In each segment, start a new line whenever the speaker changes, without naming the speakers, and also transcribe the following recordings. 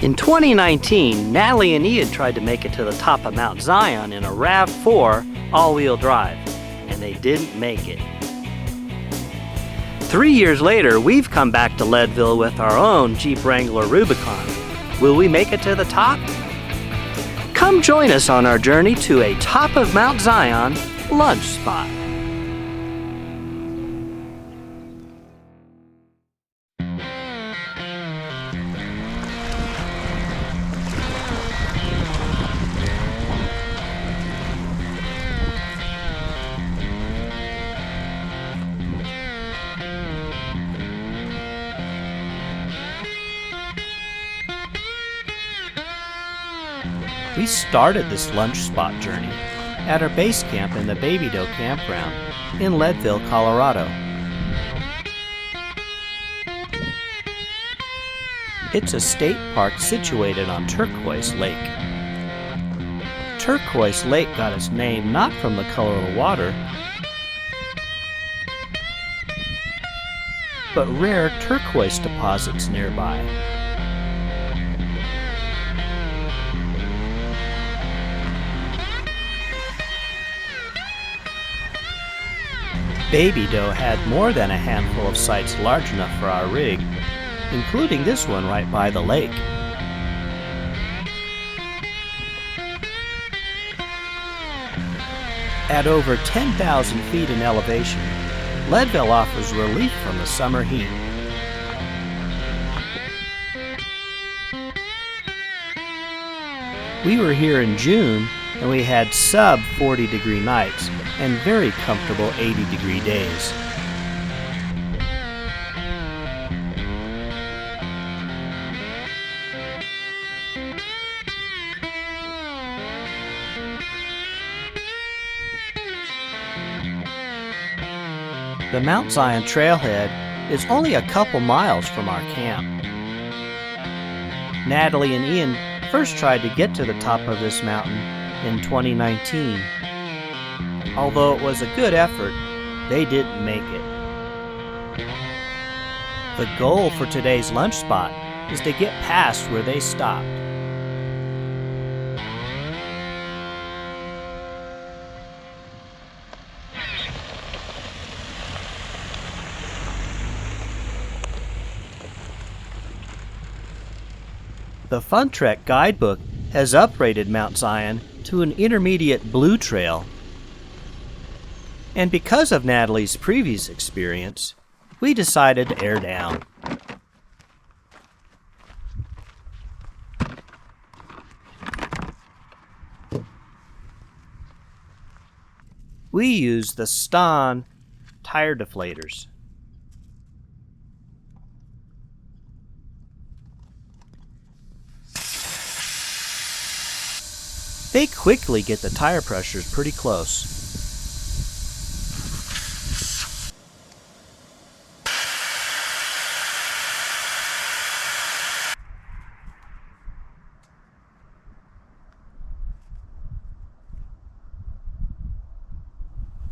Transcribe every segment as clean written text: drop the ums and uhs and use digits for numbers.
In 2019, Natalie and Ian tried to make it to the top of Mount Zion in a RAV4 all-wheel drive, and they didn't make it. 3 years later, we've come back to Leadville with our own Jeep Wrangler Rubicon. Will we make it to the top? Come join us on our journey to a top of Mount Zion lunch spot. We started this lunch spot journey at our base camp in the Baby Doe Campground in Leadville, Colorado. It's a state park situated on Turquoise Lake. Turquoise Lake got its name not from the color of the water, but rare turquoise deposits nearby. Baby Doe had more than a handful of sites large enough for our rig, including this one right by the lake. At over 10,000 feet in elevation, Leadville offers relief from the summer heat. We were here in June and we had sub 40-degree nights and very comfortable 80-degree days. The Mount Zion Trailhead is only a couple miles from our camp. Natalie and Ian first tried to get to the top of this mountain in 2019. Although it was a good effort, they didn't make it. The goal for today's lunch spot is to get past where they stopped. The Fun Trek guidebook has uprated Mount Zion to an intermediate blue trail. And because of Natalie's previous experience, we decided to air down. We used the Ston tire deflators. They quickly get the tire pressures pretty close.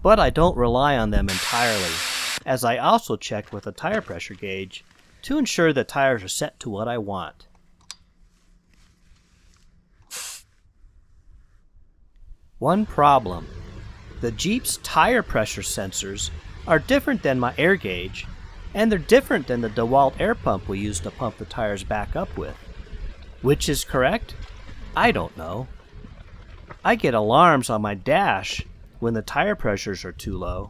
But I don't rely on them entirely, as I also check with a tire pressure gauge to ensure the tires are set to what I want. One problem: the Jeep's tire pressure sensors are different than my air gauge, and they're different than the DeWalt air pump we use to pump the tires back up with. Which is correct? I don't know. I get alarms on my dash when the tire pressures are too low,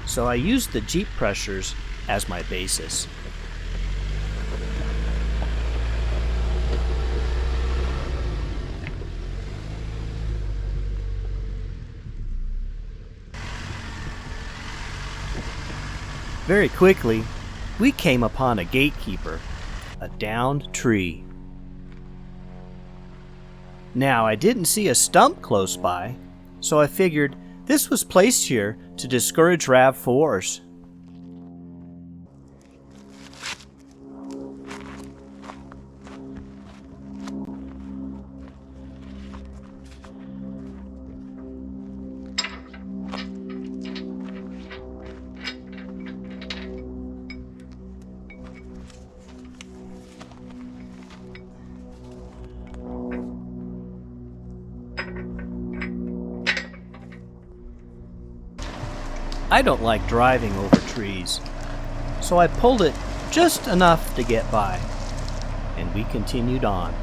so I use the Jeep pressures as my basis. Very quickly, we came upon a gatekeeper, a downed tree. Now, I didn't see a stump close by, so I figured this was placed here to discourage RAV4s. I don't like driving over trees, so I pulled it just enough to get by, and we continued on.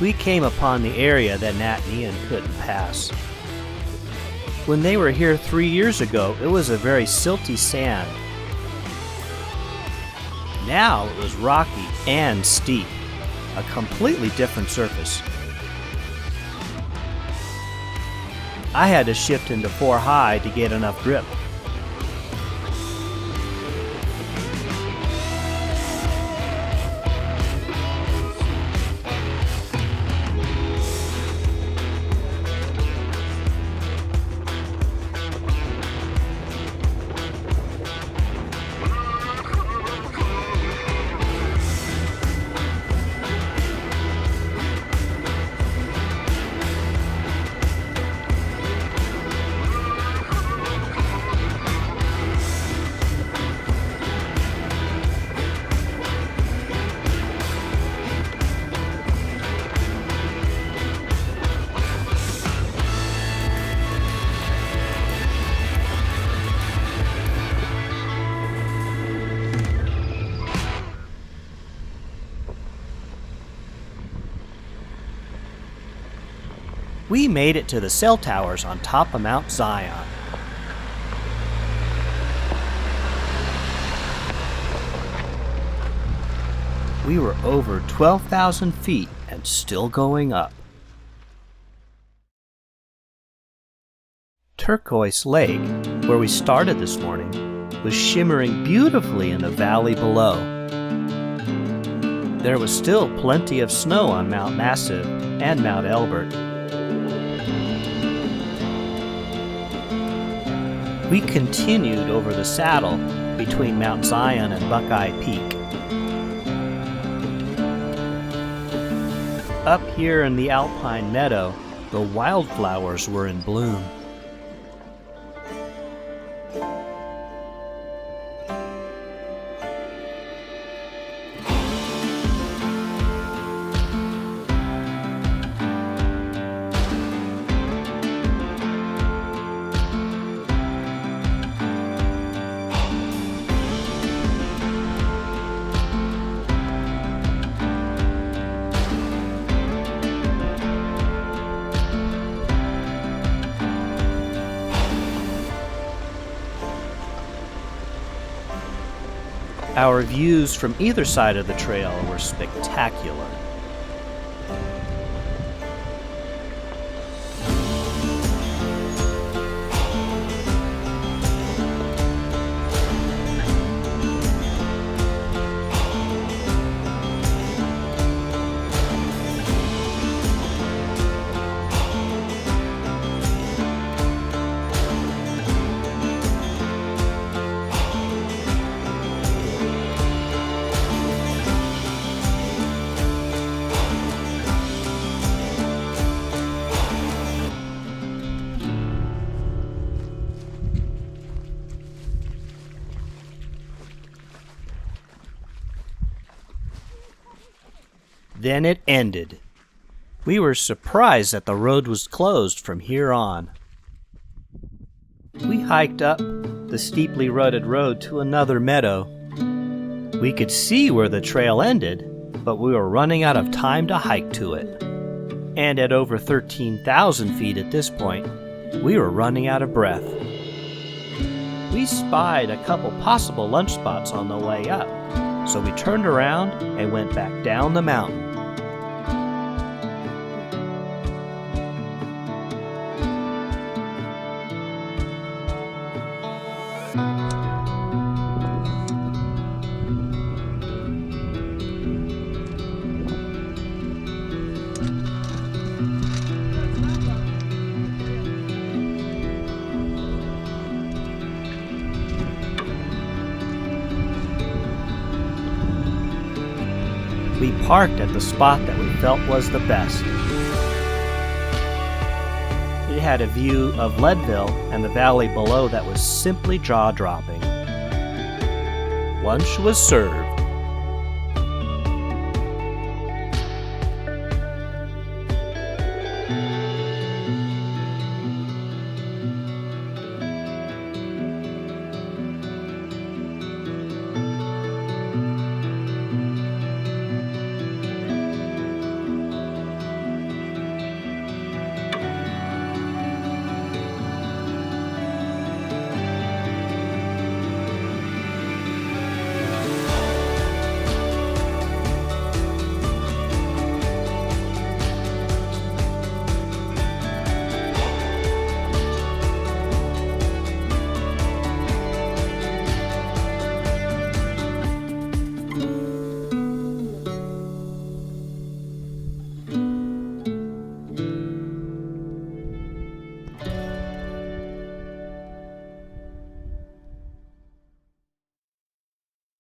we came upon the area that Nat and Ian couldn't pass. When they were here 3 years ago, it was a very silty sand. Now it was rocky and steep, a completely different surface. I had to shift into 4 high to get enough grip. We made it to the cell towers on top of Mount Zion. We were over 12,000 feet and still going up. Turquoise Lake, where we started this morning, was shimmering beautifully in the valley below. There was still plenty of snow on Mount Massive and Mount Elbert. We continued over the saddle between Mount Zion and Buckeye Peak. Up here in the Alpine Meadow, the wildflowers were in bloom. Our views from either side of the trail were spectacular. Then it ended. We were surprised that the road was closed from here on. We hiked up the steeply rutted road to another meadow. We could see where the trail ended, but we were running out of time to hike to it. And at over 13,000 feet at this point, we were running out of breath. We spied a couple possible lunch spots on the way up, so we turned around and went back down the mountain. We parked at the spot that we felt was the best. It had a view of Leadville and the valley below that was simply jaw-dropping. Lunch was served.